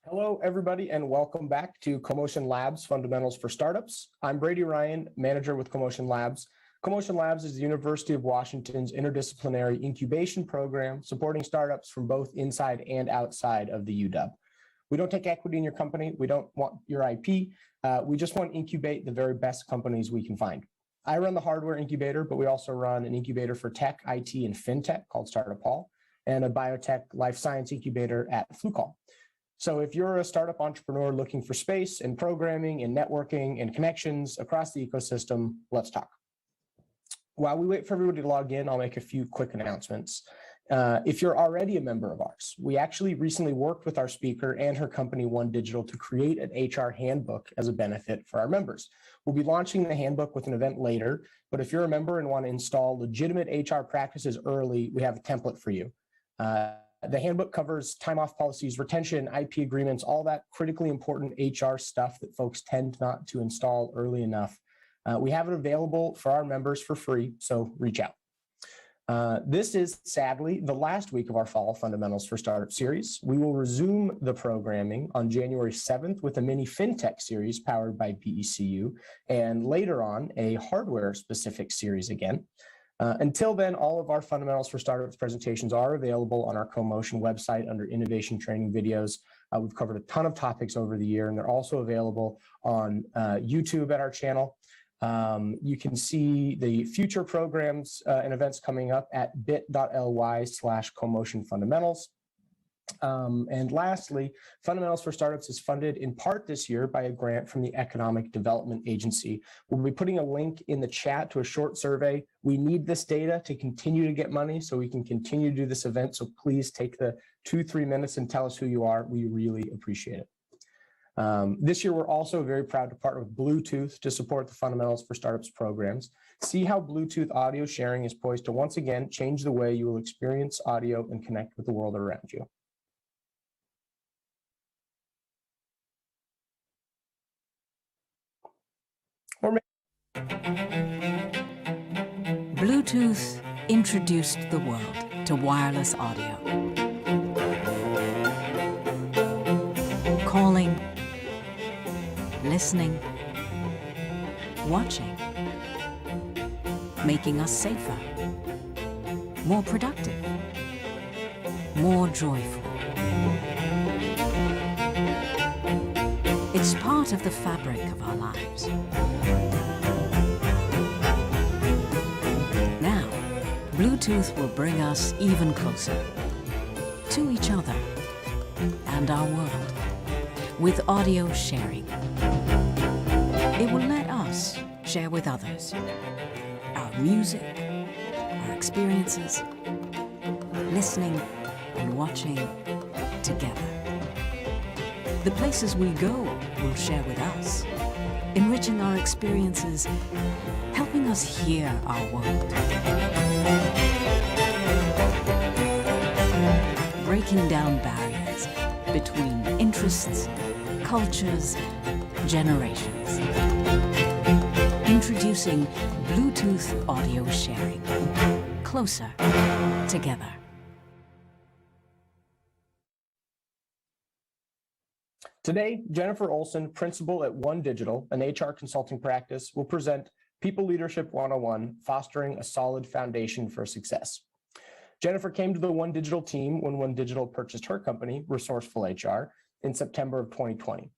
Hello, everybody, and welcome back to CoMotion Labs Fundamentals for Startups. I'm Brady Ryan, manager with CoMotion Labs. CoMotion Labs is the University of Washington's interdisciplinary incubation program supporting startups from both inside and outside of the UW. We don't take equity in your company. We don't want your IP. We just want to incubate the very best companies we can find. I run the hardware incubator, but we also run an incubator for tech, IT, and fintech called Startup Hall, and a biotech life science incubator at FluCall. So if you're a startup entrepreneur looking for space and programming and networking and connections across the ecosystem, let's talk. While we wait for everybody to log in, I'll make a few quick announcements. If you're already a member of ours, we actually recently worked with our speaker and her company, One Digital, to create an HR handbook as a benefit for our members. We'll be launching the handbook with an event later, but if you're a member and want to install legitimate HR practices early, we have a template for you. The handbook covers time off policies, retention, IP agreements, all that critically important HR stuff that folks tend not to install early enough. We have it available for our members for free, so reach out. This is sadly the last week of our Fall Fundamentals for Startup series. We will resume the programming on January 7th with a mini fintech series powered by BECU, and later on a hardware-specific series again. Until then, all of our Fundamentals for Startups presentations are available on our CoMotion website under Innovation Training Videos. We've covered a ton of topics over the year, and they're also available on YouTube at our channel. You can see the future programs and events coming up at bit.ly/CoMotion Fundamentals. And lastly, Fundamentals for Startups is funded in part this year by a grant from the Economic Development Agency. We'll be putting a link in the chat to a short survey. We need this data to continue to get money so we can continue to do this event. So please take the 2-3 minutes and tell us who you are. We really appreciate it. This year, we're also very proud to partner with Bluetooth to support the Fundamentals for Startups programs. See how Bluetooth audio sharing is poised to once again change the way you will experience audio and connect with the world around you. Bluetooth introduced the world to wireless audio. Calling, listening, watching, making us safer, more productive, more joyful. It's part of the fabric of our lives. Now, Bluetooth will bring us even closer to each other and our world with audio sharing. It will let us share with others our music, our experiences, listening and watching together. The places we go will share with us, enriching our experiences, helping us hear our world. Breaking down barriers between interests, cultures, generations. Introducing Bluetooth audio sharing. Closer together. Today, Jennifer Olsen, principal at One Digital, an HR consulting practice, will present People Leadership 101, Fostering a Solid Foundation for Success. Jennifer came to the One Digital team when One Digital purchased her company, Resourceful HR, in September of 2020.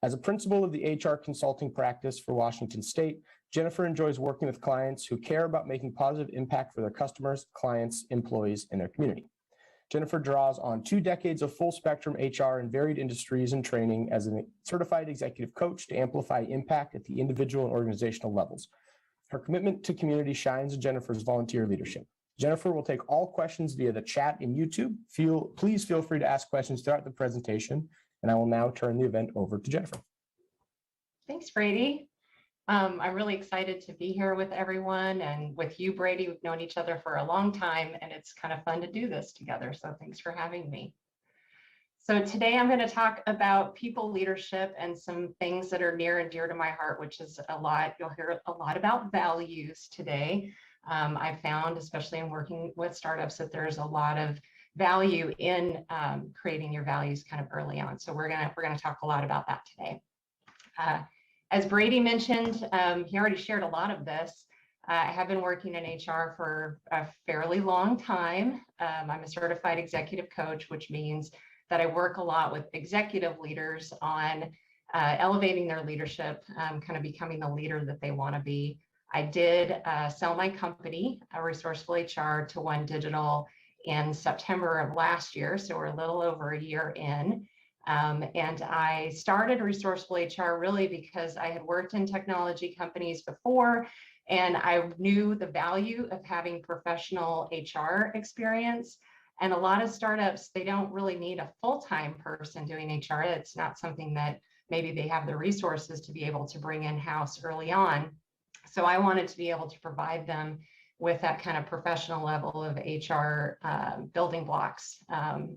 As a principal of the HR consulting practice for Washington State, Jennifer enjoys working with clients who care about making positive impact for their customers, clients, employees, and their community. Jennifer draws on 2 decades of full spectrum HR in varied industries and training as a certified executive coach to amplify impact at the individual and organizational levels. Her commitment to community shines in Jennifer's volunteer leadership. Jennifer will take all questions via the chat in YouTube. Please feel free to ask questions throughout the presentation, and I will now turn the event over to Jennifer. Thanks, Brady. I'm really excited to be here with everyone and with you, Brady. We've known each other for a long time, and it's kind of fun to do this together. So thanks for having me. So today I'm going to talk about people leadership and some things that are near and dear to my heart, which is a lot. You'll hear a lot about values today. I found, especially in working with startups, that there's a lot of value in creating your values kind of early on. So we're gonna talk a lot about that today. As Brady mentioned, he already shared a lot of this. I have been working in HR for a fairly long time. I'm a certified executive coach, which means that I work a lot with executive leaders on elevating their leadership, kind of becoming the leader that they want to be. I did sell my company, Resourceful HR, to One Digital in September of last year. So we're a little over a year in. And I started Resourceful HR really because I had worked in technology companies before, and I knew the value of having professional HR experience. And a lot of startups, they don't really need a full-time person doing HR. It's not something that maybe they have the resources to be able to bring in-house early on. So I wanted to be able to provide them with that kind of professional level of HR building blocks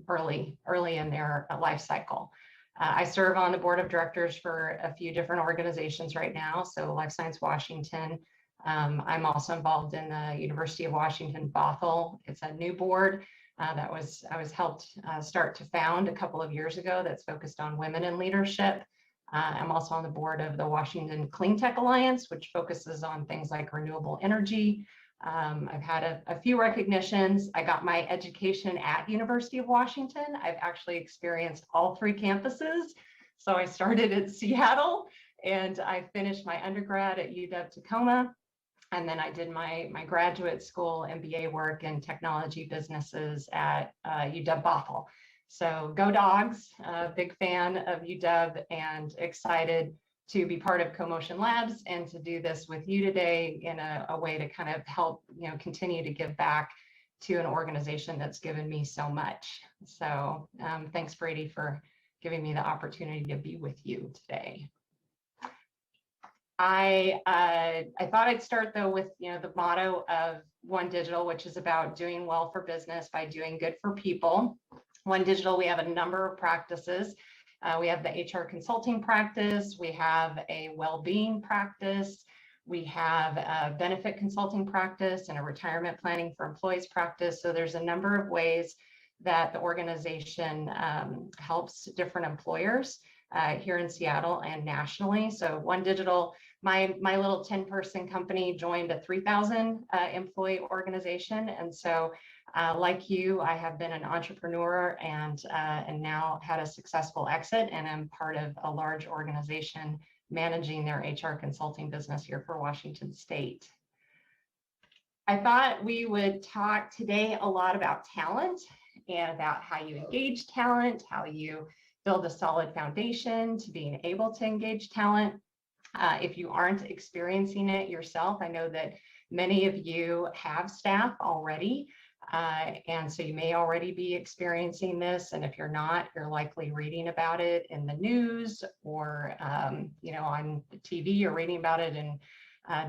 early in their life cycle. I serve on the board of directors for a few different organizations right now. So Life Science Washington. I'm also involved in the University of Washington Bothell. It's a new board I was helped start to found a couple of years ago that's focused on women in leadership. I'm also on the board of the Washington Clean Tech Alliance, which focuses on things like renewable energy. I've had a few recognitions. I got my education at University of Washington. I've actually experienced all three campuses. So I started at Seattle and I finished my undergrad at UW-Tacoma. And then I did my graduate school MBA work in technology businesses at UW-Bothell. So go Dogs, big fan of UW and excited to be part of CoMotion Labs and to do this with you today in a way to kind of help, continue to give back to an organization that's given me so much. So thanks, Brady, for giving me the opportunity to be with you today. I thought I'd start though with the motto of One Digital, which is about doing well for business by doing good for people. One Digital, we have a number of practices. We have the HR consulting practice, we have a well-being practice, we have a benefit consulting practice and a retirement planning for employees practice. So there's a number of ways that the organization helps different employers here in Seattle and nationally. So One Digital, my little 10-person company joined a 3,000 employee organization. And so like you, I have been an entrepreneur and now had a successful exit, and I'm part of a large organization managing their HR consulting business here for Washington State. I thought we would talk today a lot about talent and about how you engage talent, how you build a solid foundation to being able to engage talent. If you aren't experiencing it yourself, I know that many of you have staff already. And so you may already be experiencing this. And if you're not, you're likely reading about it in the news or, on TV or reading about it in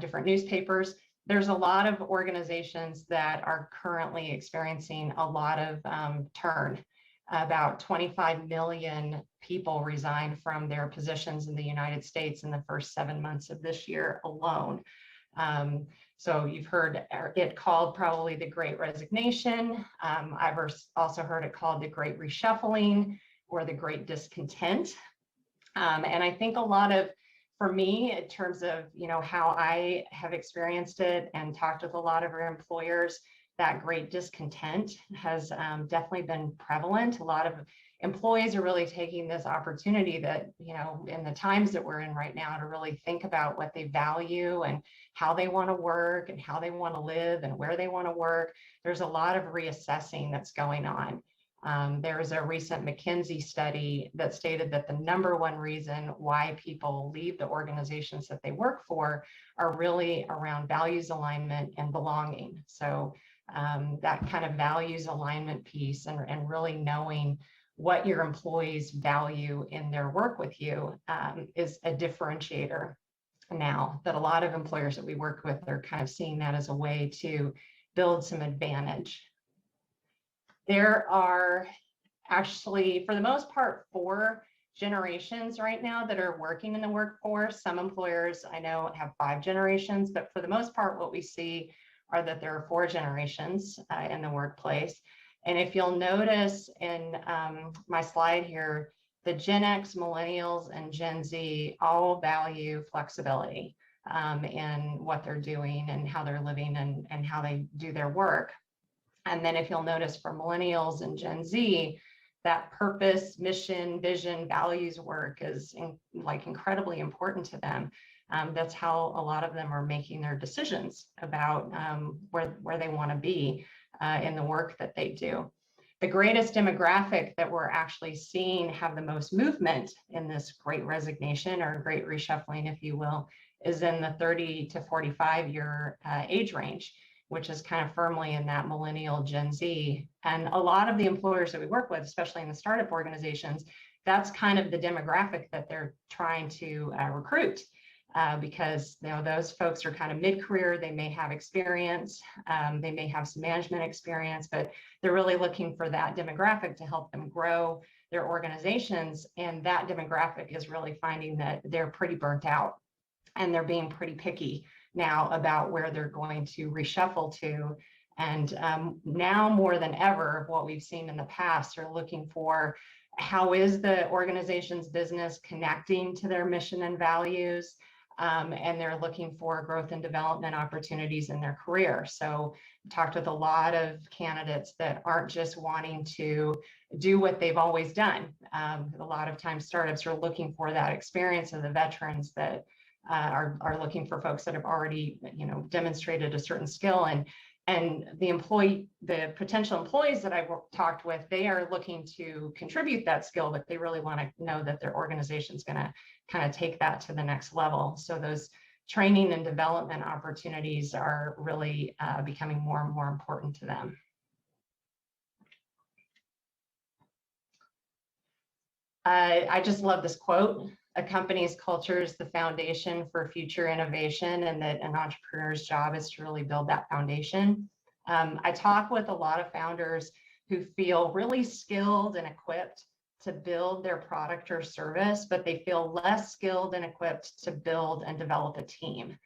different newspapers. There's a lot of organizations that are currently experiencing a lot of turn. About 25 million people resigned from their positions in the United States in the first 7 months of this year alone. So you've heard it called probably the Great Resignation. I've also heard it called the Great Reshuffling or the Great Discontent. And I think a lot of, for me, in terms of, how I have experienced it and talked with a lot of our employers, that great discontent has definitely been prevalent. A lot of employees are really taking this opportunity that, in the times that we're in right now, to really think about what they value and how they want to work and how they want to live and where they want to work. There's a lot of reassessing that's going on. There was a recent McKinsey study that stated that the #1 reason why people leave the organizations that they work for are really around values alignment and belonging. So that kind of values alignment piece and really knowing what your employees value in their work with you is a differentiator now, that a lot of employers that we work with are kind of seeing that as a way to build some advantage. There are actually, for the most part, 4 generations right now that are working in the workforce. Some employers I know have 5 generations, but for the most part, what we see are that there are 4 generations in the workplace. And if you'll notice in my slide here, the Gen X, Millennials, and Gen Z all value flexibility in what they're doing and how they're living and how they do their work. And then if you'll notice for Millennials and Gen Z, that purpose, mission, vision, values work is incredibly important to them. That's how a lot of them are making their decisions about where they want to be in the work that they do. The greatest demographic that we're actually seeing have the most movement in this great resignation or great reshuffling, if you will, is in the 30 to 45 year age range, which is kind of firmly in that millennial Gen Z. And a lot of the employers that we work with, especially in the startup organizations, that's kind of the demographic that they're trying to recruit. Because those folks are kind of mid-career, they may have experience, they may have some management experience, but they're really looking for that demographic to help them grow their organizations. And that demographic is really finding that they're pretty burnt out and they're being pretty picky now about where they're going to reshuffle to. And now more than ever, what we've seen in the past are looking for how is the organization's business connecting to their mission and values. And they're looking for growth and development opportunities in their career. So I talked with a lot of candidates that aren't just wanting to do what they've always done. A lot of times startups are looking for that experience of the veterans that are looking for folks that have already demonstrated a certain skill. And the potential employees that I've talked with, they are looking to contribute that skill, but they really want to know that their organization's going to kind of take that to the next level. So those training and development opportunities are really becoming more and more important to them. I just love this quote. A company's culture is the foundation for future innovation, and that an entrepreneur's job is to really build that foundation. I talk with a lot of founders who feel really skilled and equipped to build their product or service, but they feel less skilled and equipped to build and develop a team.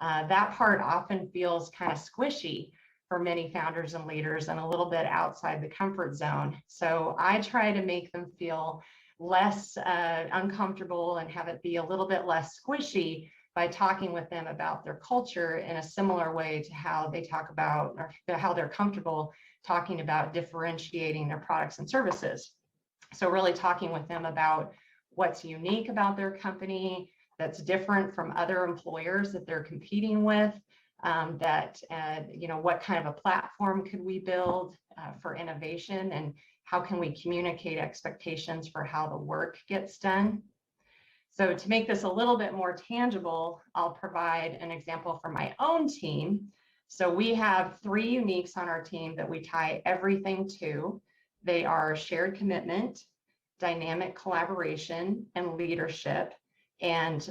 That part often feels kind of squishy for many founders and leaders and a little bit outside the comfort zone. So I try to make them feel less uncomfortable and have it be a little bit less squishy by talking with them about their culture in a similar way to how they talk about or how they're comfortable talking about differentiating their products and services. So really talking with them about what's unique about their company that's different from other employers that they're competing with, what kind of a platform could we build for innovation, and how can we communicate expectations for how the work gets done. So to make this a little bit more tangible, I'll provide an example from my own team. So we have 3 uniques on our team that we tie everything to. They are shared commitment, dynamic collaboration, and leadership. And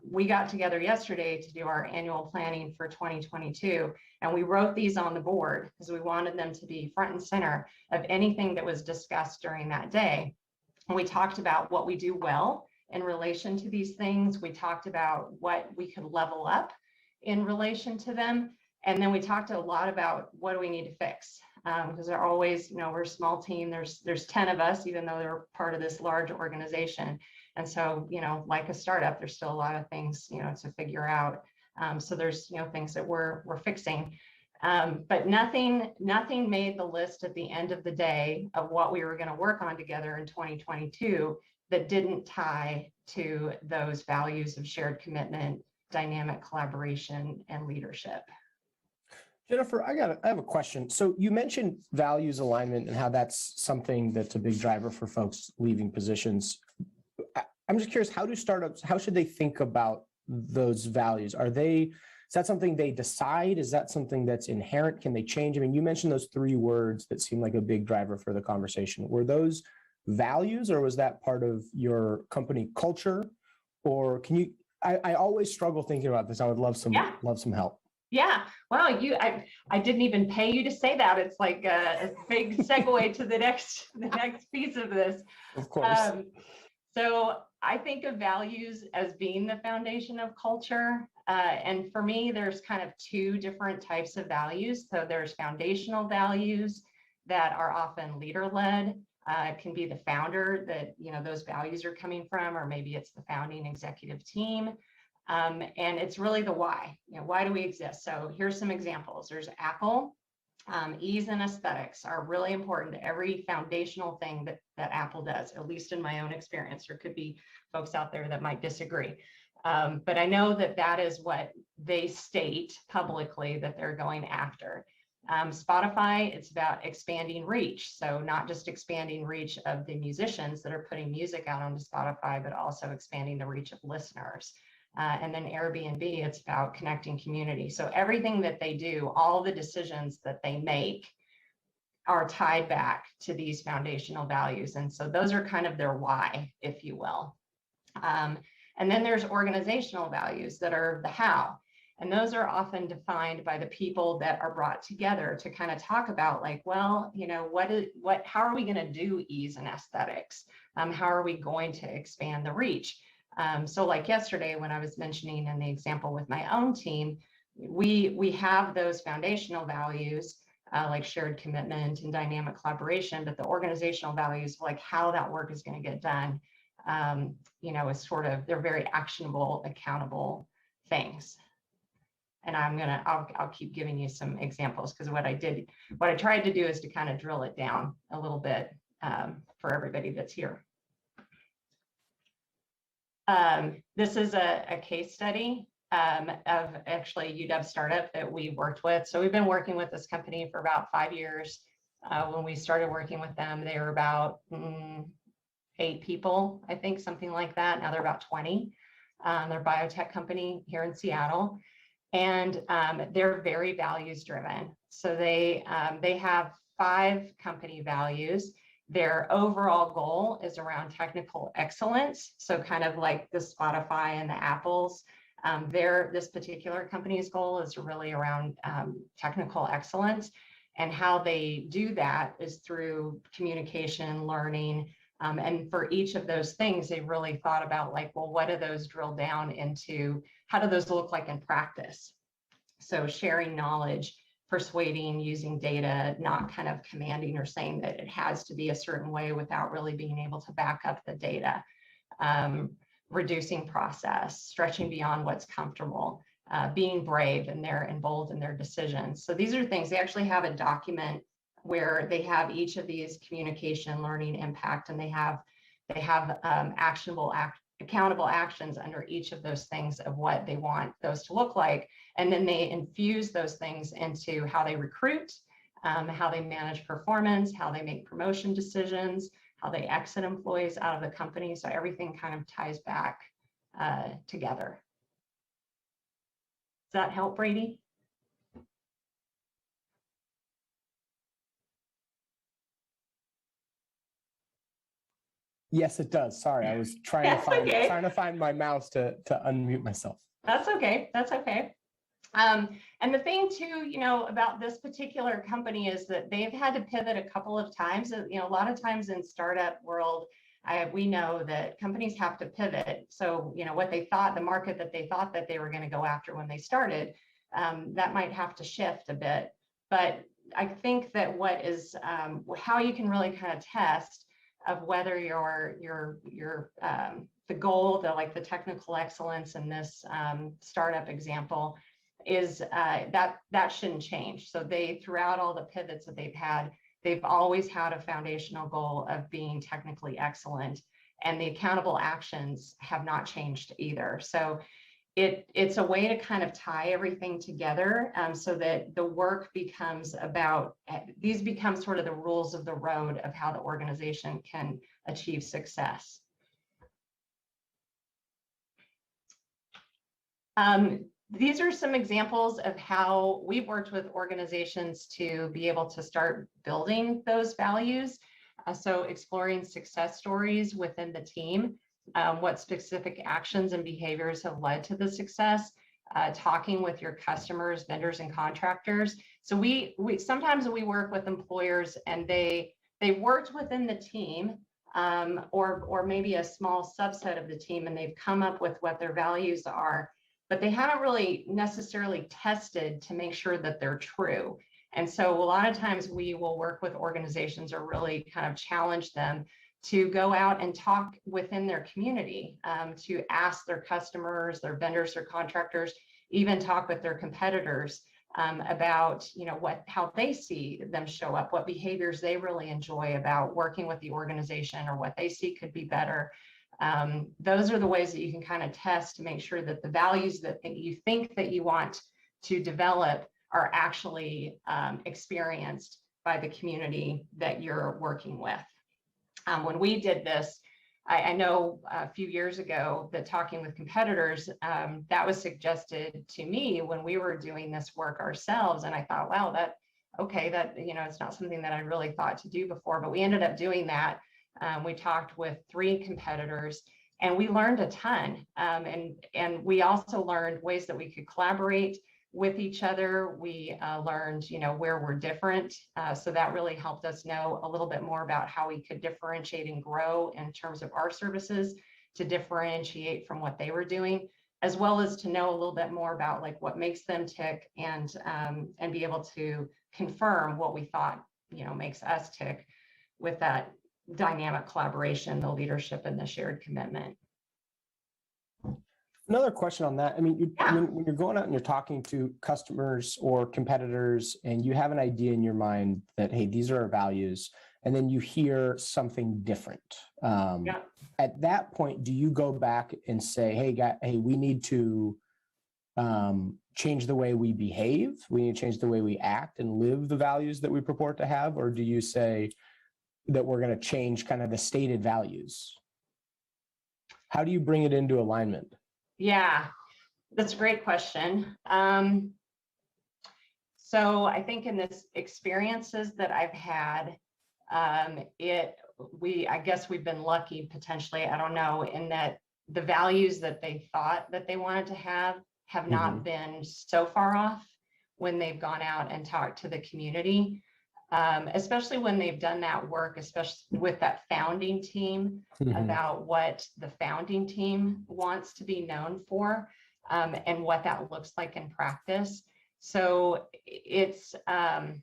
we got together yesterday to do our annual planning for 2022. And we wrote these on the board because we wanted them to be front and center of anything that was discussed during that day. And we talked about what we do well in relation to these things. We talked about what we could level up in relation to them. And then we talked a lot about what do we need to fix? Because they're always, we're a small team. There's 10 of us, even though they're part of this large organization. And so, like a startup, there's still a lot of things, to figure out. So there's, things that we're fixing. But nothing made the list at the end of the day of what we were going to work on together in 2022 that didn't tie to those values of shared commitment, dynamic collaboration, and leadership. Jennifer, I have a question. So you mentioned values alignment and how that's something that's a big driver for folks leaving positions. I'm just curious, how should they think about those values? Is that something they decide? Is that something that's inherent? Can they change? I mean, you mentioned those 3 words that seem like a big driver for the conversation. Were those values, or was that part of your company culture? Or I always struggle thinking about this. I would love some help. Yeah, well, I didn't even pay you to say that. It's like a big segue to the next piece of this. Of course. So I think of values as being the foundation of culture. And for me, there's kind of 2 different types of values. So there's foundational values that are often leader-led. It can be the founder that, those values are coming from, or maybe it's the founding executive team. And it's really the why. Why do we exist? So here's some examples. There's Apple. Ease and aesthetics are really important to every foundational thing that Apple does, at least in my own experience. There could be folks out there that might disagree. But I know that is what they state publicly that they're going after. Spotify, it's about expanding reach. So not just expanding reach of the musicians that are putting music out onto Spotify, but also expanding the reach of listeners. And then Airbnb, it's about connecting community. So everything that they do, all the decisions that they make are tied back to these foundational values. And so those are kind of their why, if you will. And then there's organizational values that are the how. And those are often defined by the people that are brought together to kind of talk about, like, well, how are we going to do ease and aesthetics? How are we going to expand the reach? So like yesterday, when I was mentioning in the example with my own team, we have those foundational values like shared commitment and dynamic collaboration, but the organizational values, like how that work is going to get done, is they're very actionable, accountable things. And I'll keep giving you some examples, because what I tried to do is to kind of drill it down a little bit for everybody that's here. This is a case study of actually UW startup that we worked with. So we've been working with this company for about 5 years. When we started working with them, they were about 8 people, I think, something like that. Now they're about 20. They're a biotech company here in Seattle, and they're very values driven. So they have 5 company values. Their overall goal is around technical excellence. So kind of like the Spotify and the Apples, this particular company's goal is really around technical excellence. And how they do that is through communication, learning. And for each of those things, they really thought about, like, well, what do those drill down into? How do those look like in practice? So sharing knowledge, persuading, using data, not kind of commanding or saying that it has to be a certain way without really being able to back up the data. Reducing process, stretching beyond what's comfortable, being brave and bold in their decisions. So these are things, they actually have a document where they have each of these communication, learning, impact, and they have accountable actions under each of those things of what they want those to look like. And then they infuse those things into how they recruit, how they manage performance, how they make promotion decisions, how they exit employees out of the company. So everything kind of ties back together. Does that help, Brady? Yes, it does. Sorry, I was trying to find my mouse to unmute myself. That's okay. That's okay. And the thing too, about this particular company is that they've had to pivot a couple of times. A lot of times in startup world, we know that companies have to pivot. So, what they thought, the market that they thought that they were going to go after when they started, that might have to shift a bit. But I think that what is how you can really kind of test of whether the goal, the technical excellence in this startup example is that shouldn't change. So throughout all the pivots that they've had, they've always had a foundational goal of being technically excellent, and the accountable actions have not changed either. So it's a way to kind of tie everything together so that the work these become sort of the rules of the road of how the organization can achieve success. These are some examples of how we've worked with organizations to be able to start building those values. So exploring success stories within the team, what specific actions and behaviors have led to the success, talking with your customers, vendors, and contractors. So we sometimes we work with employers and they worked within the team or maybe a small subset of the team, and they've come up with what their values are, but they haven't really necessarily tested to make sure that they're true. And so a lot of times we will work with organizations or really kind of challenge them to go out and talk within their community, to ask their customers, their vendors, their contractors, even talk with their competitors about, how they see them show up, what behaviors they really enjoy about working with the organization, or what they see could be better. Those are the ways that you can kind of test to make sure that the values that you think that you want to develop are actually experienced by the community that you're working with. When we did this, I know a few years ago that talking with competitors, that was suggested to me when we were doing this work ourselves. And I thought, wow, it's not something that I really thought to do before, but we ended up doing that. We talked with 3 competitors and we learned a ton. And we also learned ways that we could collaborate with each other. We learned, where we're different. So that really helped us know a little bit more about how we could differentiate and grow in terms of our services to differentiate from what they were doing, as well as to know a little bit more about like what makes them tick and be able to confirm what we thought, makes us tick with that dynamic collaboration, the leadership, and the shared commitment. Another question on that. I mean, Yeah. when you're going out and you're talking to customers or competitors and you have an idea in your mind that, hey, these are our values, and then you hear something different. At that point, do you go back and say, hey, we need to change the way we behave? We need to change the way we act and live the values that we purport to have? Or do you say that we're going to change kind of the stated values? How do you bring it into alignment? Yeah, that's a great question. So I think in this experiences that I've had, I guess we've been lucky potentially, I don't know, in that the values that they thought that they wanted to have not been so far off when they've gone out and talked to the community. Especially when they've done that work, especially with that founding team, about what the founding team wants to be known for, and what that looks like in practice. So it's, when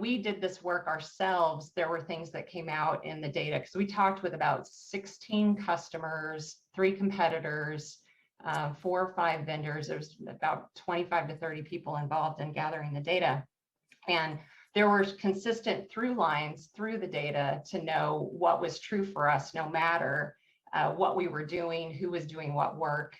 we did this work ourselves, there were things that came out in the data, because we talked with about 16 customers, 3 competitors, 4 or 5 vendors. There's about 25 to 30 people involved in gathering the data. And there were consistent through lines through the data to know what was true for us, no matter what we were doing, who was doing what work,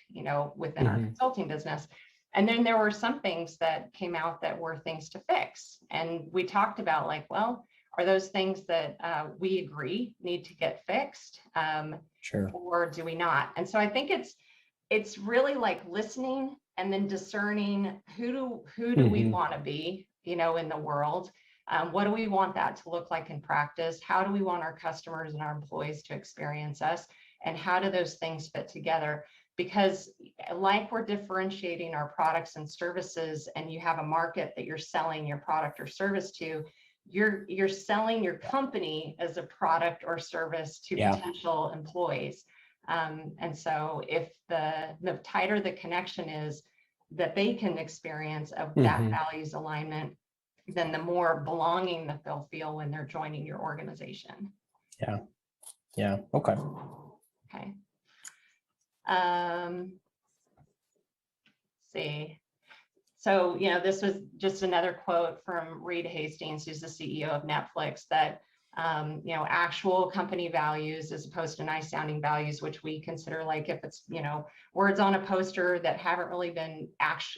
within our consulting business. And then there were some things that came out that were things to fix. And we talked about like, well, are those things that we agree need to get fixed? Sure. Or do we not? And so I think it's really like listening and then discerning who do we want to be, in the world. What do we want that to look like in practice? How do we want our customers and our employees to experience us? And how do those things fit together? Because like we're differentiating our products and services, and you have a market that you're selling your product or service to, you're selling your company as a product or service to potential employees. And so if the tighter the connection is that they can experience of that values alignment, then the more belonging that they'll feel when they're joining your organization. Yeah. Okay. See. So, this was just another quote from Reed Hastings, who's the CEO of Netflix, that actual company values as opposed to nice sounding values, which we consider like if it's, words on a poster that haven't really been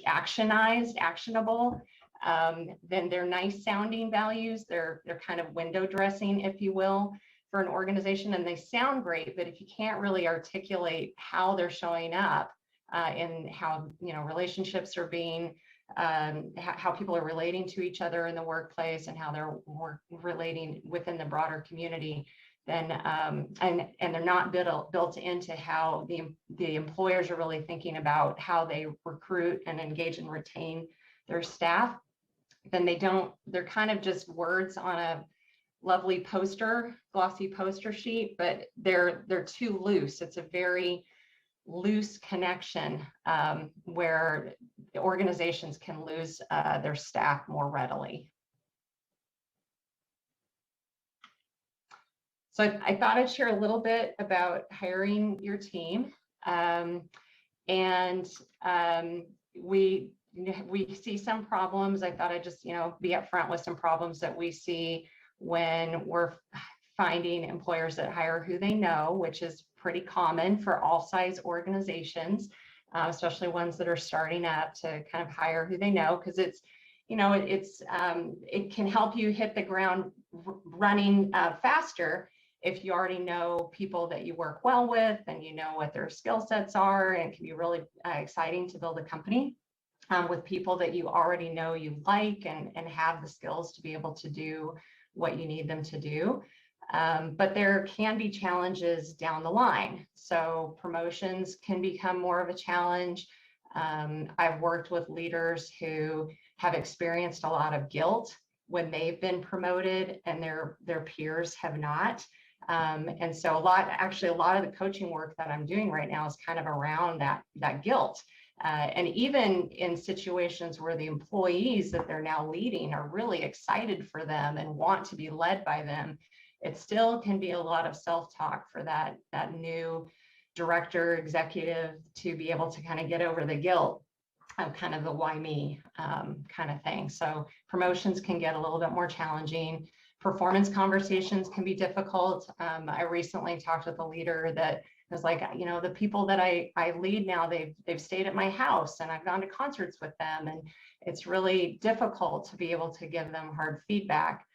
actionable, then they're nice sounding values. They're kind of window dressing, if you will, for an organization, and they sound great, but if you can't really articulate how they're showing up and how, relationships are being how people are relating to each other in the workplace and how they're relating within the broader community, then and they're not built into how the employers are really thinking about how they recruit and engage and retain their staff, then they're kind of just words on a lovely glossy poster sheet, but they're too loose. It's a very loose connection where organizations can lose their staff more readily. So I thought I'd share a little bit about hiring your team. We see some problems. I thought I'd just, be upfront with some problems that we see when we're finding employers that hire who they know, which is pretty common for all size organizations, especially ones that are starting up, to kind of hire who they know, because it's, it can help you hit the ground running faster if you already know people that you work well with and you know what their skill sets are. And it can be really exciting to build a company with people that you already know you like and have the skills to be able to do what you need them to do. But there can be challenges down the line. So promotions can become more of a challenge. I've worked with leaders who have experienced a lot of guilt when they've been promoted and their peers have not. And so a lot of the coaching work that I'm doing right now is kind of around that guilt. And even in situations where the employees that they're now leading are really excited for them and want to be led by them, it still can be a lot of self-talk for that new director, executive, to be able to kind of get over the guilt of kind of the why me kind of thing. So promotions can get a little bit more challenging. Performance conversations can be difficult. I recently talked with a leader that was like, the people that I lead now, they've stayed at my house and I've gone to concerts with them, and it's really difficult to be able to give them hard feedback.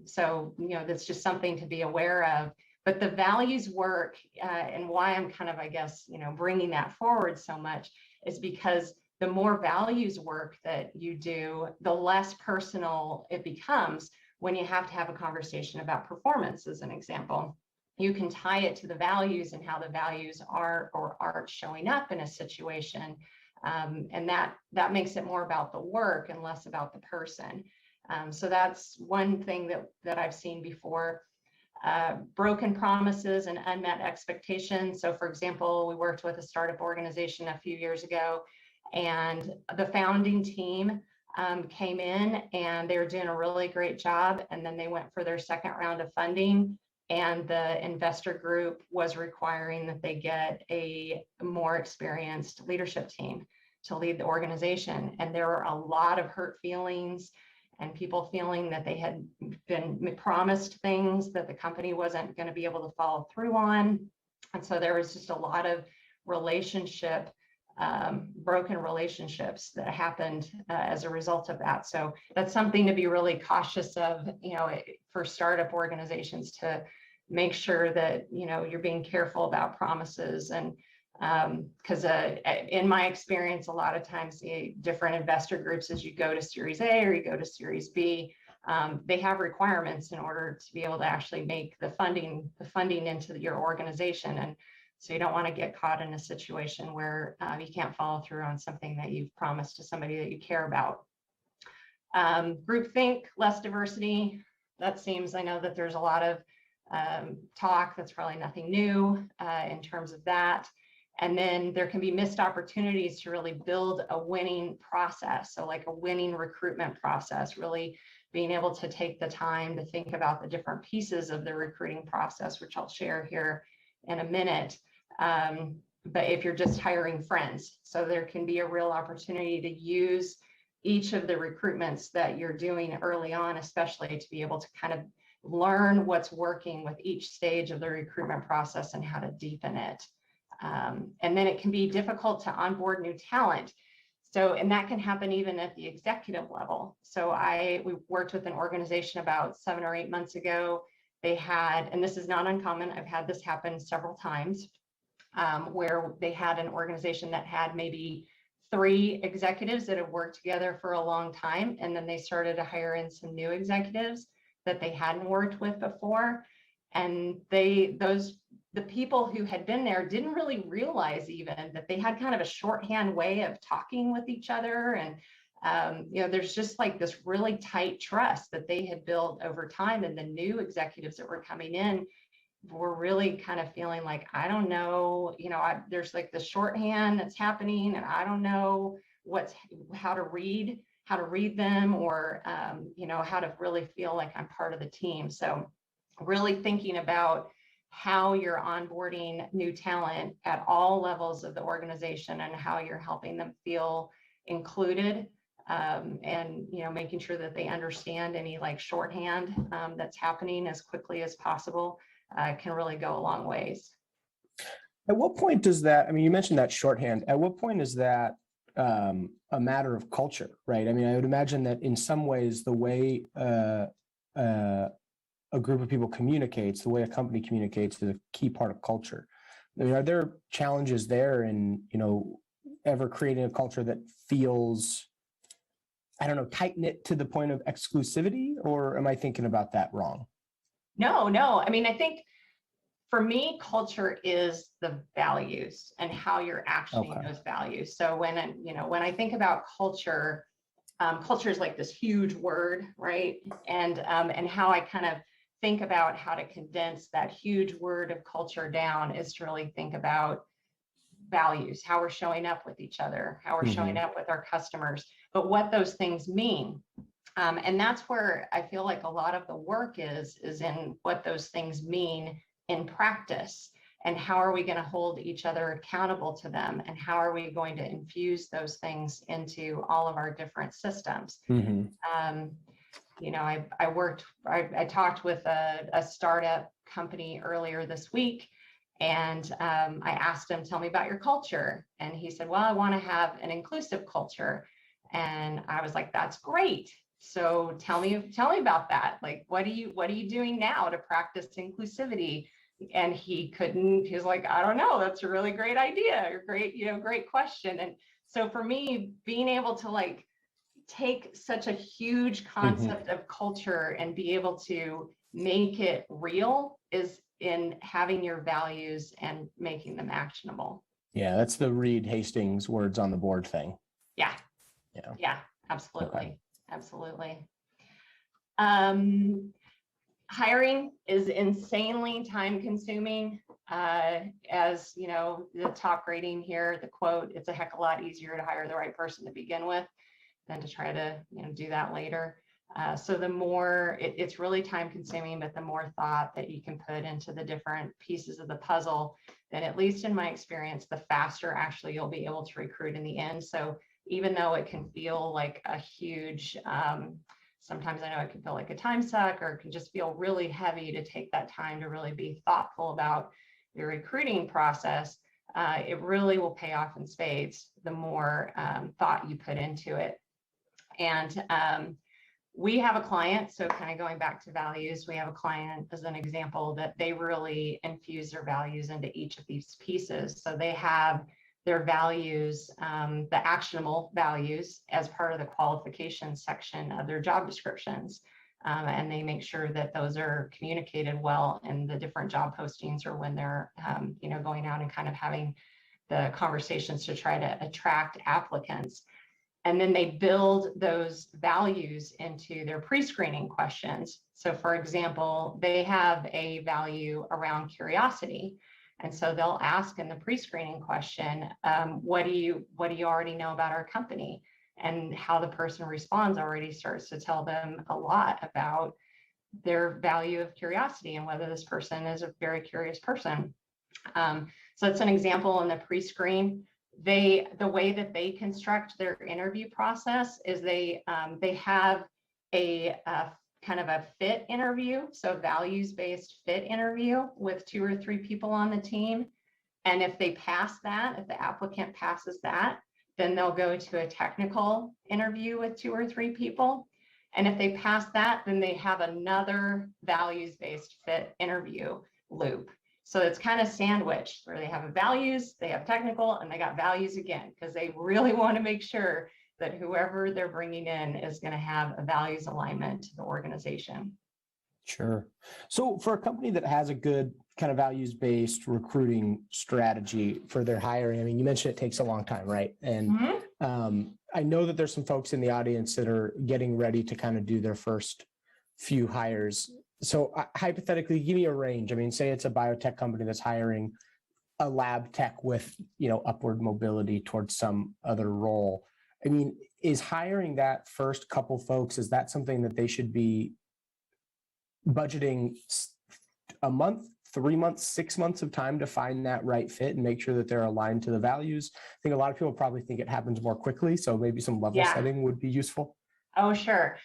So that's just something to be aware of. But the values work, and why I'm kind of, I guess, bringing that forward so much is because the more values work that you do, the less personal it becomes when you have to have a conversation about performance, as an example. You can tie it to the values and how the values are or aren't showing up in a situation. And that makes it more about the work and less about the person. So that's one thing that I've seen before. Broken promises and unmet expectations. So for example, we worked with a startup organization a few years ago, and the founding team came in and they were doing a really great job. And then they went for their second round of funding, and the investor group was requiring that they get a more experienced leadership team to lead the organization. And there were a lot of hurt feelings and people feeling that they had been promised things that the company wasn't going to be able to follow through on. And so there was just a lot of broken relationships that happened as a result of that. So that's something to be really cautious of, for startup organizations, to make sure that, you're being careful about promises. And because in my experience, a lot of times the different investor groups, as you go to Series A or you go to Series B, they have requirements in order to be able to actually make the funding into your organization. And so you don't want to get caught in a situation where you can't follow through on something that you've promised to somebody that you care about. Groupthink, less diversity. I know that there's a lot of talk. That's probably nothing new in terms of that. And then there can be missed opportunities to really build a winning process. So like a winning recruitment process, really being able to take the time to think about the different pieces of the recruiting process, which I'll share here in a minute. But if you're just hiring friends, so there can be a real opportunity to use each of the recruitments that you're doing early on, especially to be able to kind of learn what's working with each stage of the recruitment process and how to deepen it. And then it can be difficult to onboard new talent. So, and that can happen even at the executive level. So we worked with an organization about 7 or 8 months ago. They had, and this is not uncommon, I've had this happen several times, where they had an organization that had maybe 3 executives that have worked together for a long time. And then they started to hire in some new executives that they hadn't worked with before. And the people who had been there didn't really realize even that they had kind of a shorthand way of talking with each other. And, there's just like this really tight trust that they had built over time. And the new executives that were coming in were really kind of feeling like, I don't know, there's like the shorthand that's happening and I don't know how to read them, or how to really feel like I'm part of the team. So really thinking about how you're onboarding new talent at all levels of the organization and how you're helping them feel included, and making sure that they understand any like shorthand that's happening as quickly as possible can really go a long ways. At what point does that, I mean, you mentioned that shorthand, at what point is that a matter of culture, right? I mean, I would imagine that in some ways, the way a group of people communicates, the way a company communicates is a key part of culture. I mean, are there challenges there in, ever creating a culture that feels, I don't know, tight knit to the point of exclusivity, or am I thinking about that wrong? No. I mean, I think for me, culture is the values and how you're actioning those values. So when I think about culture, culture is like this huge word, right? And how I kind of think about how to condense that huge word of culture down is to really think about values, how we're showing up with each other, how we're showing up with our customers, but what those things mean. And that's where I feel like a lot of the work is in what those things mean in practice, and how are we going to hold each other accountable to them, and how are we going to infuse those things into all of our different systems. I talked with a startup company earlier this week, and I asked him, tell me about your culture. And he said, well, I want to have an inclusive culture. And I was like, that's great. So tell me about that. Like, what are you doing now to practice inclusivity? And he was like, I don't know. That's a really great idea, or great question. And so for me, being able to like take such a huge concept of culture and be able to make it real is in having your values and making them actionable. Yeah, that's the Reed Hastings words on the board thing. Yeah, absolutely. Okay. Absolutely. Hiring is insanely time consuming. As you know, the top rating here, the quote, it's a heck of a lot easier to hire the right person to begin with than to try to do that later. So the more it's really time consuming, but the more thought that you can put into the different pieces of the puzzle, then at least in my experience, the faster actually you'll be able to recruit in the end. So even though it can feel like a huge, sometimes I know it can feel like a time suck, or it can just feel really heavy to take that time to really be thoughtful about your recruiting process, it really will pay off in spades the more thought you put into it. And we have a client, so kind of going back to values, we have a client as an example that they really infuse their values into each of these pieces. So they have their values, the actionable values, as part of the qualifications section of their job descriptions. And they make sure that those are communicated well in the different job postings, or when they're going out and kind of having the conversations to try to attract applicants. And then they build those values into their pre-screening questions. So for example, they have a value around curiosity. And so they'll ask in the pre-screening question, what do you already know about our company? And how the person responds already starts to tell them a lot about their value of curiosity and whether this person is a very curious person. So it's an example in the pre-screen. The way that they construct their interview process is they have a kind of a fit interview, so values-based fit interview with 2 or 3 people on the team. And if they pass that, if the applicant passes that, then they'll go to a technical interview with 2 or 3 people. And if they pass that, then they have another values-based fit interview loop. So it's kind of sandwiched, where they have a values, they have technical, and they got values again, because they really want to make sure that whoever they're bringing in is going to have a values alignment to the organization. Sure. So for a company that has a good kind of values-based recruiting strategy for their hiring, I mean, you mentioned it takes a long time, right? And I know that there's some folks in the audience that are getting ready to kind of do their first few hires. So hypothetically, give me a range. I mean, say it's a biotech company that's hiring a lab tech with, upward mobility towards some other role. I mean, is hiring that first couple folks, is that something that they should be budgeting a month, 3 months, 6 months of time to find that right fit and make sure that they're aligned to the values? I think a lot of people probably think it happens more quickly, so maybe some level setting would be useful. Oh, sure.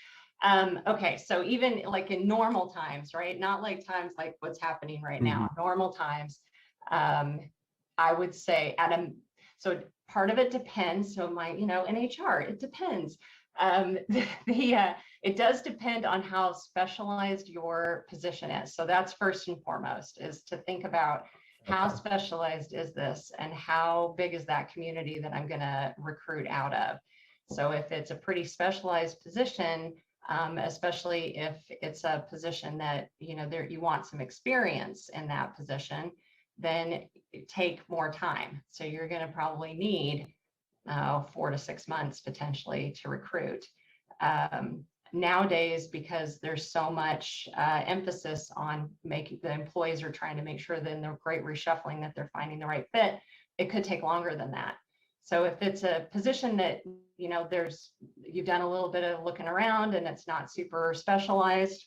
Okay, so even like in normal times, right? Not like times like what's happening right now, normal times, I would say so part of it depends. So in HR, it depends. It does depend on how specialized your position is. So that's first and foremost, is to think about how specialized is this and how big is that community that I'm going to recruit out of. So if it's a pretty specialized position, especially if it's a position that, you want some experience in that position, then take more time. So you're going to probably need 4 to 6 months potentially to recruit. Nowadays, because there's so much emphasis on making the employees are trying to make sure that in the great reshuffling that they're finding the right fit, it could take longer than that. So if it's a position that, you've done a little bit of looking around and it's not super specialized,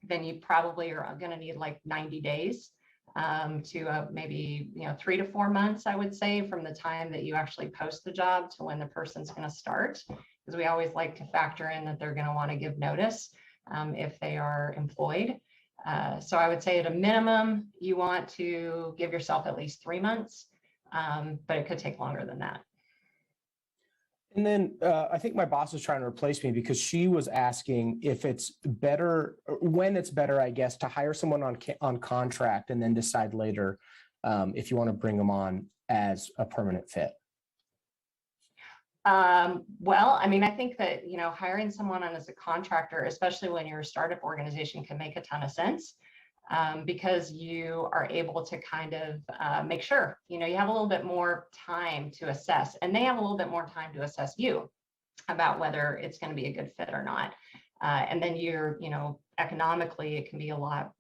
then you probably are going to need like 90 days to maybe 3 to 4 months, I would say, from the time that you actually post the job to when the person's going to start, because we always like to factor in that they're going to want to give notice if they are employed. So I would say at a minimum, you want to give yourself at least 3 months, but it could take longer than that. And then I think my boss is trying to replace me because she was asking if it's better, when it's better, I guess, to hire someone on contract and then decide later if you want to bring them on as a permanent fit. Well, I mean, I think that, hiring someone on as a contractor, especially when you're a startup organization, can make a ton of sense. Because you are able to kind of make sure, you have a little bit more time to assess, and they have a little bit more time to assess you about whether it's going to be a good fit or not. And then economically, it can be a lot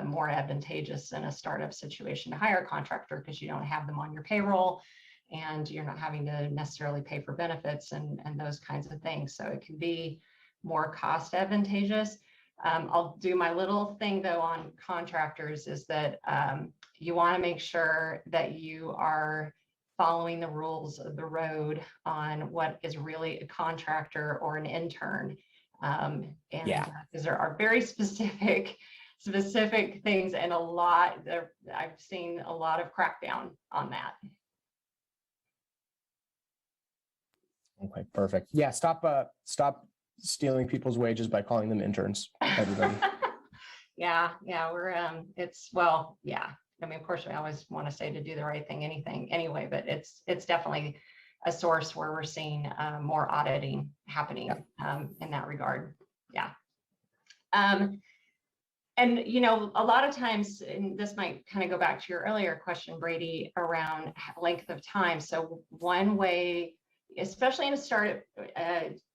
more advantageous in a startup situation to hire a contractor because you don't have them on your payroll and you're not having to necessarily pay for benefits and those kinds of things. So it can be more cost advantageous. I'll do my little thing though on contractors is that you want to make sure that you are following the rules of the road on what is really a contractor or an intern. Because there are very specific things, and I've seen a lot of crackdown on that. Okay, perfect. Yeah, stop stealing people's wages by calling them interns, everybody. Yeah, we're I mean, of course we always want to say to do the right thing anyway, but it's definitely a source where we're seeing more auditing happening in that regard. Yeah. And a lot of times, and this might kind of go back to your earlier question, Brady, around length of time. So one way, especially in a startup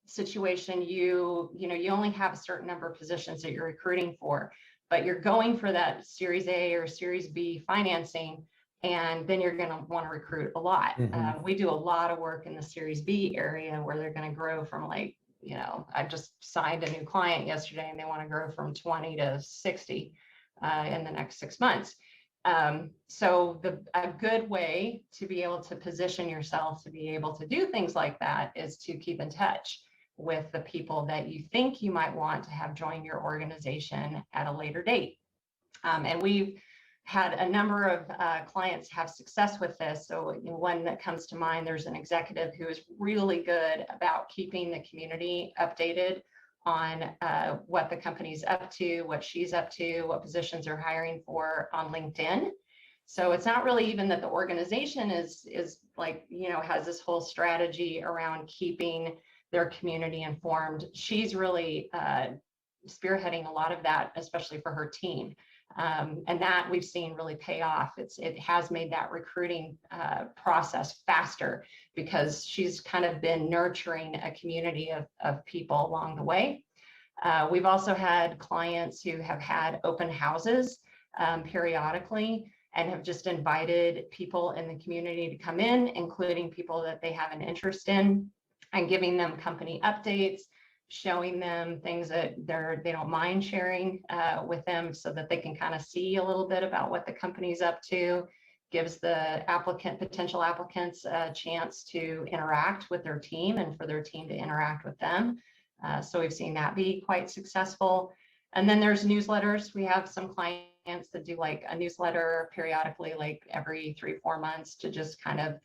situation, you only have a certain number of positions that you're recruiting for, but you're going for that Series A or Series B financing, and then you're going to want to recruit a lot. We do a lot of work in the Series B area where they're going to grow from I just signed a new client yesterday and they want to grow from 20 to 60 in the next 6 months. So a good way to be able to position yourself to be able to do things like that is to keep in touch with the people that you think you might want to have join your organization at a later date. And we've had a number of clients have success with this. So one that comes to mind, there's an executive who is really good about keeping the community updated on what the company's up to, what she's up to, what positions are hiring for on LinkedIn. So it's not really even that the organization is like, has this whole strategy around keeping their community informed. She's really spearheading a lot of that, especially for her team. And that we've seen really pay off. It has made that recruiting process faster because she's kind of been nurturing a community of people along the way. We've also had clients who have had open houses periodically and have just invited people in the community to come in, including people that they have an interest in. and giving them company updates, showing them things that they don't mind sharing with them so that they can kind of see a little bit about what the company's up to, gives the potential applicants a chance to interact with their team and for their team to interact with them. So we've seen that be quite successful. And then there's newsletters. We have some clients that do like a newsletter periodically, like every 3-4 months, to just kind of,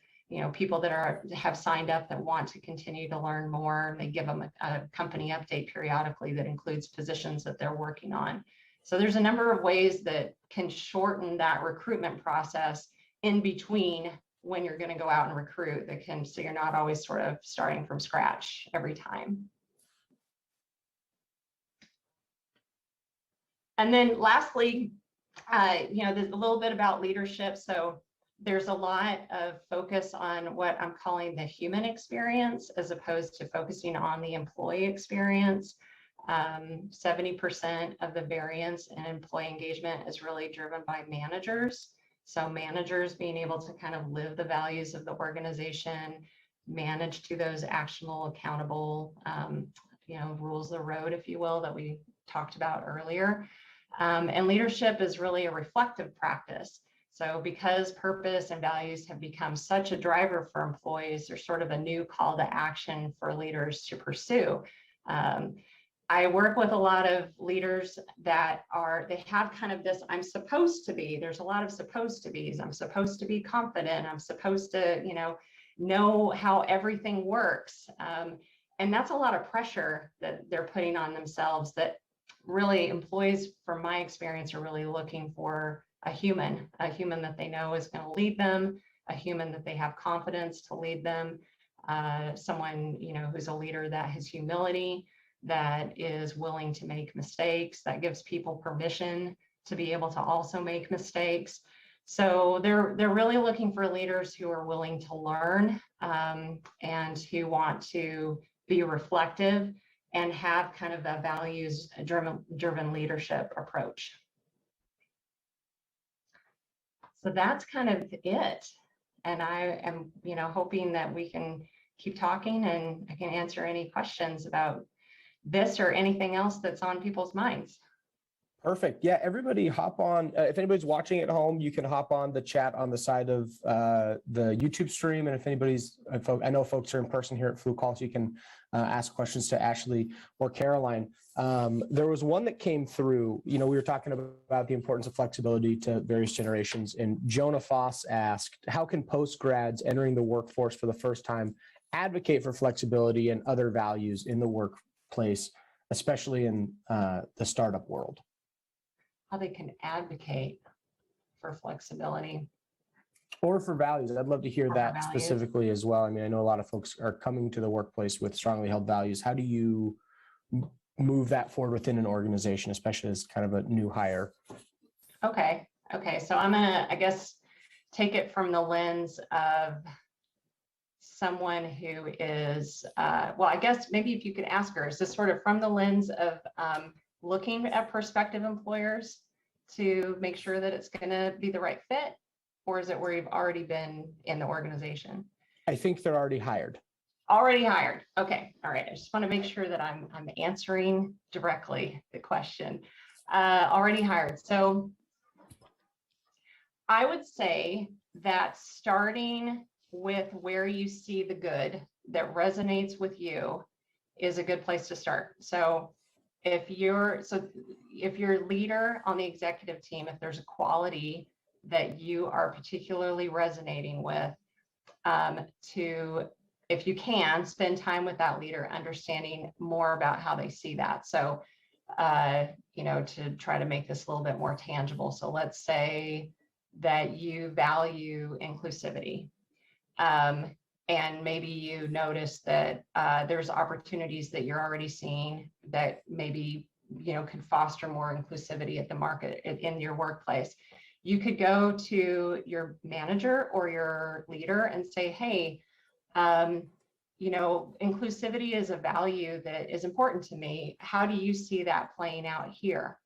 people that have signed up that want to continue to learn more. They give them a company update periodically that includes positions that they're working on. So there's a number of ways that can shorten that recruitment process in between when you're going to go out and recruit, so you're not always sort of starting from scratch every time. And then lastly, there's a little bit about leadership. So there's a lot of focus on what I'm calling the human experience, as opposed to focusing on the employee experience. 70% of the variance in employee engagement is really driven by managers. So managers being able to kind of live the values of the organization, manage to those actionable, accountable, rules of the road, if you will, that we talked about earlier. And leadership is really a reflective practice. So because purpose and values have become such a driver for employees, there's sort of a new call to action for leaders to pursue. I work with a lot of leaders that they have kind of this, I'm supposed to be, there's a lot of supposed to be's. I'm supposed to be confident. I'm supposed to, know how everything works. And that's a lot of pressure that they're putting on themselves, that really employees, from my experience, are really looking for a human that they know is going to lead them, a human that they have confidence to lead them, someone, who's a leader that has humility, that is willing to make mistakes, that gives people permission to be able to also make mistakes. So they're really looking for leaders who are willing to learn and who want to be reflective and have kind of a values-driven leadership approach. So that's kind of it. And I am, hoping that we can keep talking and I can answer any questions about this or anything else that's on people's minds. Perfect. Yeah, everybody hop on. If anybody's watching at home, you can hop on the chat on the side of the YouTube stream. And if I know folks are in person here at Flu Call, so you can ask questions to Ashley or Caroline. There was one that came through, we were talking about the importance of flexibility to various generations. And Jonah Foss asked, how can post-grads entering the workforce for the first time advocate for flexibility and other values in the workplace, especially in the startup world? How they can advocate for flexibility. Or for values. I'd love to hear that specifically as well. I mean, I know a lot of folks are coming to the workplace with strongly held values. How do you move that forward within an organization, especially as kind of a new hire? Okay. So I'm gonna, I guess, take it from the lens of someone who is, well, I guess maybe if you could ask her, is this sort of from the lens of looking at prospective employers to make sure that it's going to be the right fit, or is it where you've already been in the organization? I think they're already hired. Already hired. Okay. All right. I just want to make sure that I'm answering directly the question. Already hired. So I would say that starting with where you see the good that resonates with you is a good place to start. So if you're leader on the executive team, if there's a quality that you are particularly resonating with, if you can, spend time with that leader, understanding more about how they see that. So, to try to make this a little bit more tangible. So let's say that you value inclusivity. And maybe you notice that there's opportunities that you're already seeing that maybe, can foster more inclusivity at the market in your workplace. You could go to your manager or your leader and say, hey, inclusivity is a value that is important to me. How do you see that playing out here?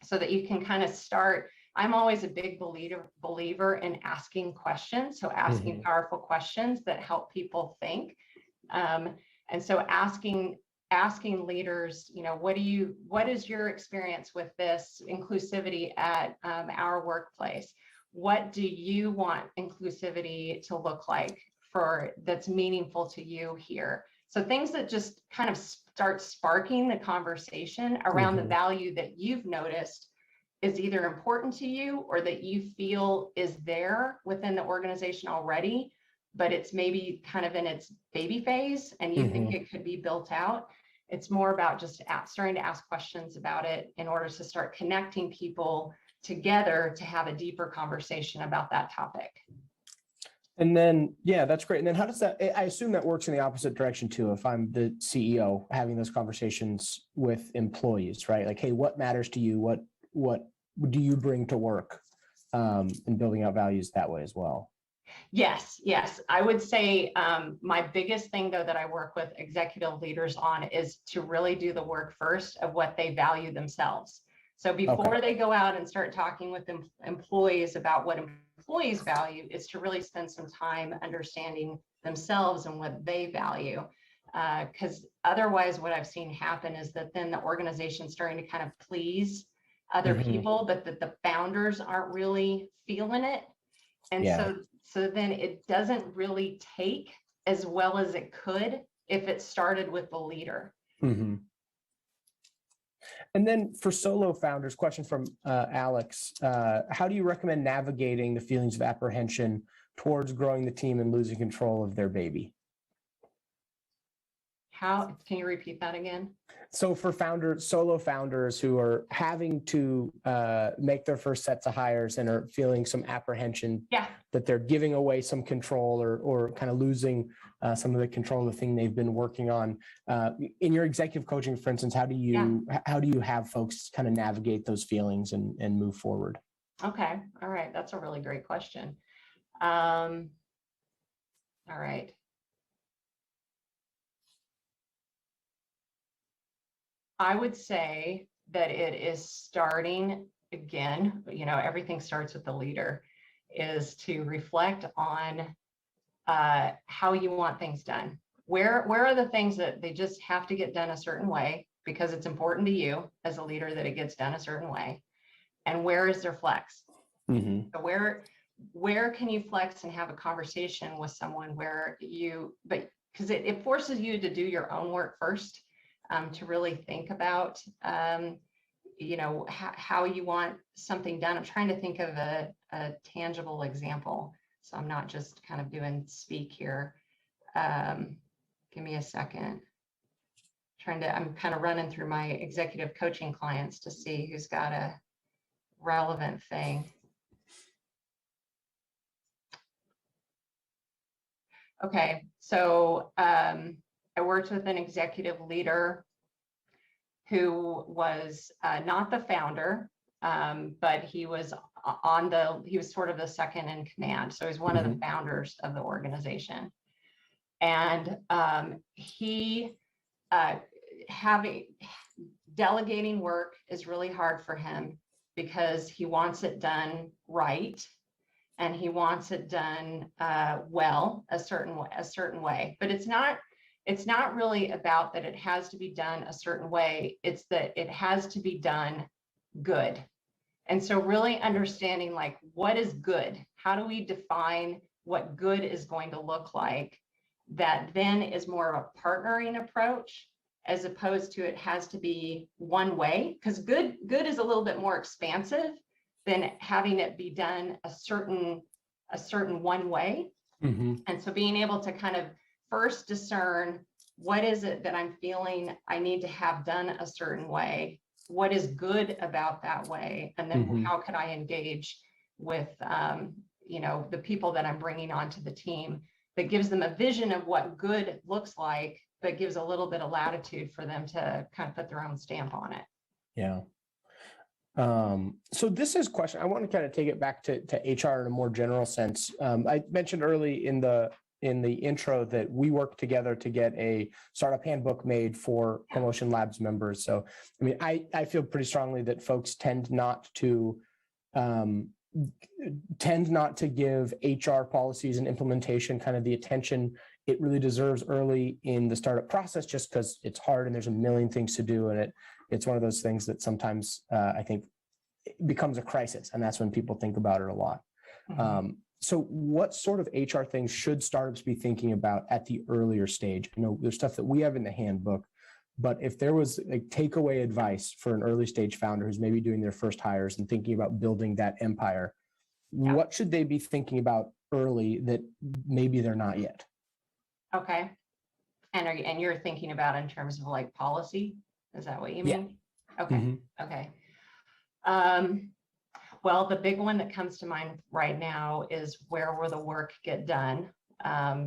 So that you can kind of start. I'm always a big believer in asking questions. So asking powerful questions that help people think, And so asking leaders, what is your experience with this inclusivity at our workplace? What do you want inclusivity to look like that's meaningful to you here? So things that just kind of start sparking the conversation around the value that you've noticed is either important to you or that you feel is there within the organization already, but it's maybe kind of in its baby phase and you think it could be built out. It's more about just starting to ask questions about it in order to start connecting people together to have a deeper conversation about that topic. And then, yeah, that's great. And then how does that, I assume that works in the opposite direction too, if I'm the CEO having those conversations with employees, right? Like, hey, what matters to you? What do you bring to work? And building out values that way as well. Yes. I would say my biggest thing, though, that I work with executive leaders on is to really do the work first of what they value themselves. So before they go out and start talking with employees about what employees value, is to really spend some time understanding themselves and what they value. Because otherwise, what I've seen happen is that then the organization's starting to kind of please other people, but that the founders aren't really feeling it. And so then it doesn't really take as well as it could if it started with the leader. And then for solo founders, question from Alex, how do you recommend navigating the feelings of apprehension towards growing the team and losing control of their baby? How, can you repeat that again? So for solo founders who are having to make their first sets of hires and are feeling some apprehension that they're giving away some control or kind of losing some of the control of the thing they've been working on. In your executive coaching, for instance, how do you have folks kind of navigate those feelings and move forward? Okay. All right. That's a really great question. All right. I would say that it is starting again, everything starts with the leader, is to reflect on how you want things done. Where are the things that they just have to get done a certain way because it's important to you as a leader that it gets done a certain way? And where is their flex? So where can you flex and have a conversation with someone because it forces you to do your own work first. To really think about, how you want something done. I'm trying to think of a tangible example. So I'm not just kind of doing speak here. Give me a second. I'm kind of running through my executive coaching clients to see who's got a relevant thing. Okay, so I worked with an executive leader who was not the founder, but he was sort of the second in command. So he's one of the founders of the organization. And delegating work is really hard for him because he wants it done right. And he wants it done well, a certain way, but it's not really about that it has to be done a certain way. It's that it has to be done good. And so really understanding like, what is good? How do we define what good is going to look like? That then is more of a partnering approach as opposed to it has to be one way, because good is a little bit more expansive than having it be done a certain one way. And so being able to kind of first discern what is it that I'm feeling I need to have done a certain way, what is good about that way, and then how can I engage with the people that I'm bringing onto the team that gives them a vision of what good looks like, but gives a little bit of latitude for them to kind of put their own stamp on it. Yeah. So this is a question, I want to kind of take it back to HR in a more general sense. I mentioned early in the intro that we work together to get a startup handbook made for CoMotion Labs members. So, I mean, I feel pretty strongly that folks tend not to give HR policies and implementation kind of the attention it really deserves early in the startup process just because it's hard and there's a million things to do. And it's one of those things that sometimes I think it becomes a crisis. And that's when people think about it a lot. So what sort of HR things should startups be thinking about at the earlier stage? You know, there's stuff that we have in the handbook, but if there was a takeaway advice for an early stage founder who's maybe doing their first hires and thinking about building that empire, what should they be thinking about early that maybe they're not yet? Okay. And you're thinking about in terms of like policy? Is that what you mean? Yeah. Okay. Okay. Well, the big one that comes to mind right now is where will the work get done?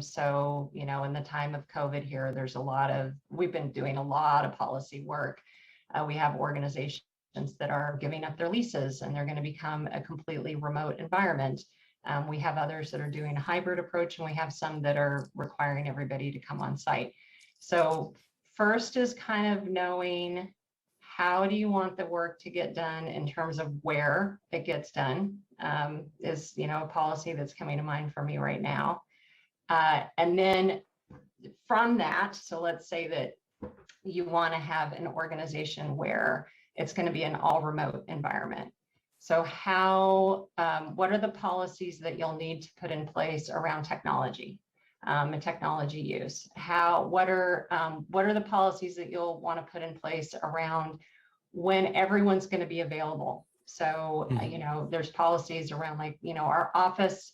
So, you know, in the time of COVID here, we've been doing a lot of policy work. We have organizations that are giving up their leases and they're going to become a completely remote environment. We have others that are doing a hybrid approach, and we have some that are requiring everybody to come on site. So first is kind of knowing, how do you want the work to get done in terms of where it gets done, is, you know, a policy that's coming to mind for me right now. And then from that, so let's say that you want to have an organization where it's going to be an all remote environment. So what are the policies that you'll need to put in place around technology? And technology use. What are the policies that you'll want to put in place around when everyone's going to be available? So, you know, there's policies around, like, you know, our office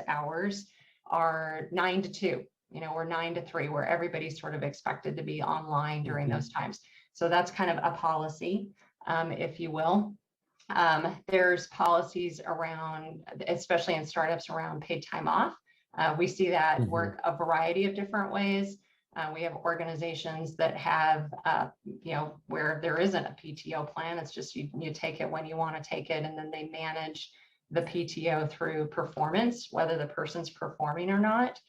hours are 9 to 2, you know, or 9 to 3, where everybody's sort of expected to be online during those times. So that's kind of a policy, if you will. There's policies around, especially in startups, around paid time off. We see that work a variety of different ways. We have organizations that have, you know, where there isn't a PTO plan. It's just you take it when you want to take it, and then they manage the PTO through performance, whether the person's performing or not.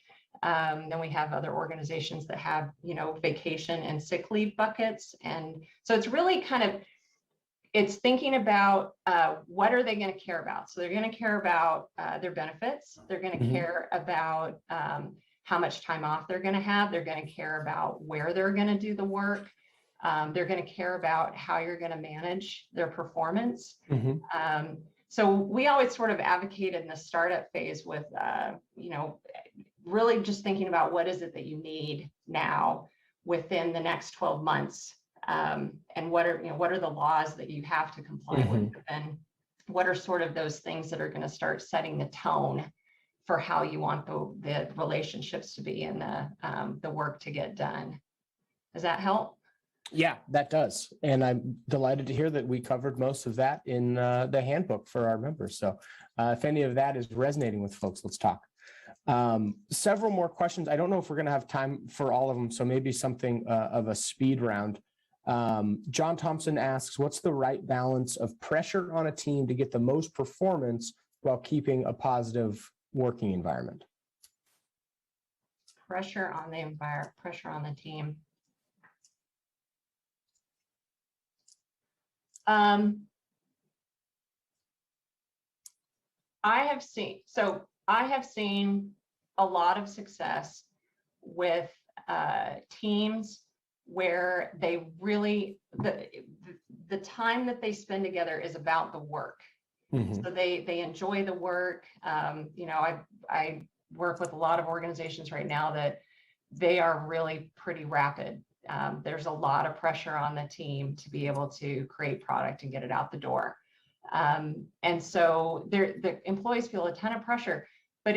Then we have other organizations that have, you know, vacation and sick leave buckets. And so it's really kind of, it's thinking about what are they going to care about. So they're going to care about their benefits. They're going to care about how much time off they're going to have. They're going to care about where they're going to do the work. They're going to care about how you're going to manage their performance. So we always sort of advocate in the startup phase with, you know, really just thinking about what is it that you need now within the next 12 months. And what are the laws that you have to comply with, and what are sort of those things that are going to start setting the tone for how you want the relationships to be and the work to get done. Does that help? Yeah, that does. And I'm delighted to hear that we covered most of that in the handbook for our members. So if any of that is resonating with folks, let's talk. Several more questions. I don't know if we're going to have time for all of them, so maybe something of a speed round. John Thompson asks, what's the right balance of pressure on a team to get the most performance while keeping a positive working environment? Pressure on the team. I have seen a lot of success with teams where they really, the time that they spend together is about the work. So they enjoy the work. You know, I work with a lot of organizations right now that they are really pretty rapid. There's a lot of pressure on the team to be able to create product and get it out the door. And so the employees feel a ton of pressure, but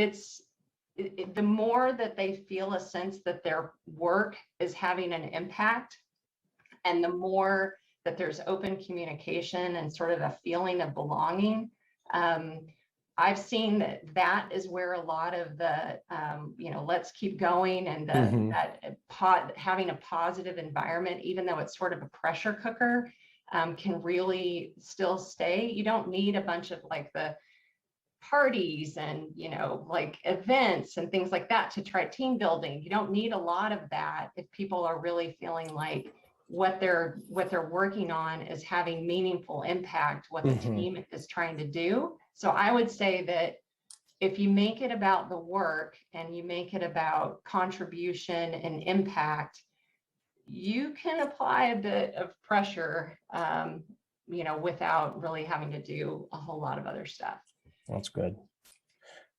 the more that they feel a sense that their work is having an impact, and the more that there's open communication and sort of a feeling of belonging, I've seen that is where a lot of the, you know, let's keep going, and having a positive environment, even though it's sort of a pressure cooker, can really still stay. You don't need a bunch of like the parties and, you know, like events and things like that to try team building. You don't need a lot of that if people are really feeling like what they're working on is having meaningful impact, what the team is trying to do. So I would say that if you make it about the work and you make it about contribution and impact, you can apply a bit of pressure, without really having to do a whole lot of other stuff. That's good.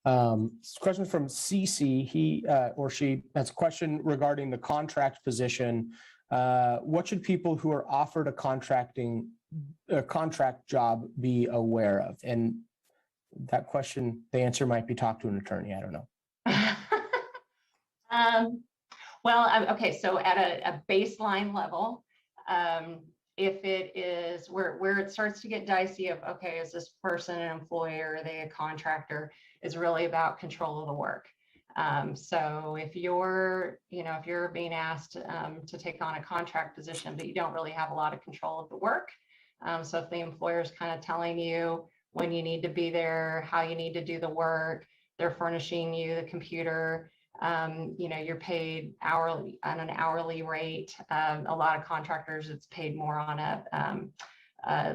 Question from CC. He or she has a question regarding the contract position. What should people who are offered a contract job be aware of? And that question, the answer might be talk to an attorney. I don't know. Okay, so at a baseline level, if it is where it starts to get dicey of, okay, is this person an employee or are they a contractor, is really about control of the work. So if you're being asked to take on a contract position, but you don't really have a lot of control of the work. So if the employer is kind of telling you when you need to be there, how you need to do the work, they're furnishing you the computer, you're paid hourly on an hourly rate. A lot of contractors, it's paid more on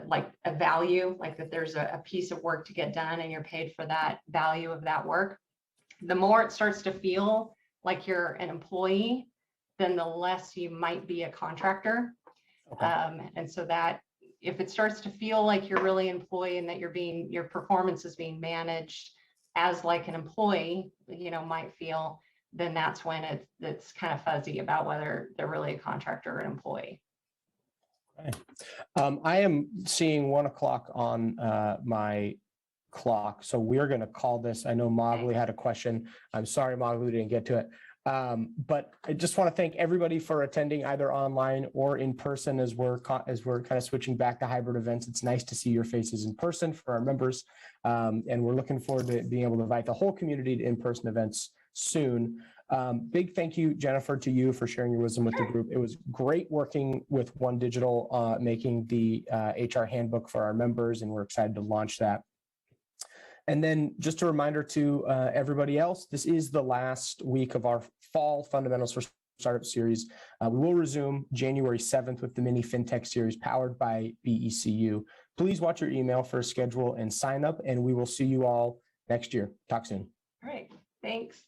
like a value, like that there's a piece of work to get done and you're paid for that value of that work. The more it starts to feel like you're an employee, then the less you might be a contractor. Okay. And so that if it starts to feel like you're really an employee and that your performance is being managed as like an employee, might feel, then that's when it's kind of fuzzy about whether they're really a contractor or an employee. Okay. I am seeing 1 o'clock on my clock, so we're going to call this. I know Mogli had a question. I'm sorry, Mogli, we didn't get to it. But I just want to thank everybody for attending either online or in person as we're kind of switching back to hybrid events. It's nice to see your faces in person for our members. And we're looking forward to being able to invite the whole community to in-person events soon. Big thank you, Jennifer, to you for sharing your wisdom with the group. It was great working with One Digital, making the HR handbook for our members, and we're excited to launch that. And then just a reminder to everybody else, this is the last week of our fall Fundamentals for Startup series. We will resume January 7th with the mini FinTech series powered by BECU. Please watch your email for a schedule and sign up, and we will see you all next year. Talk soon. All right. Thanks.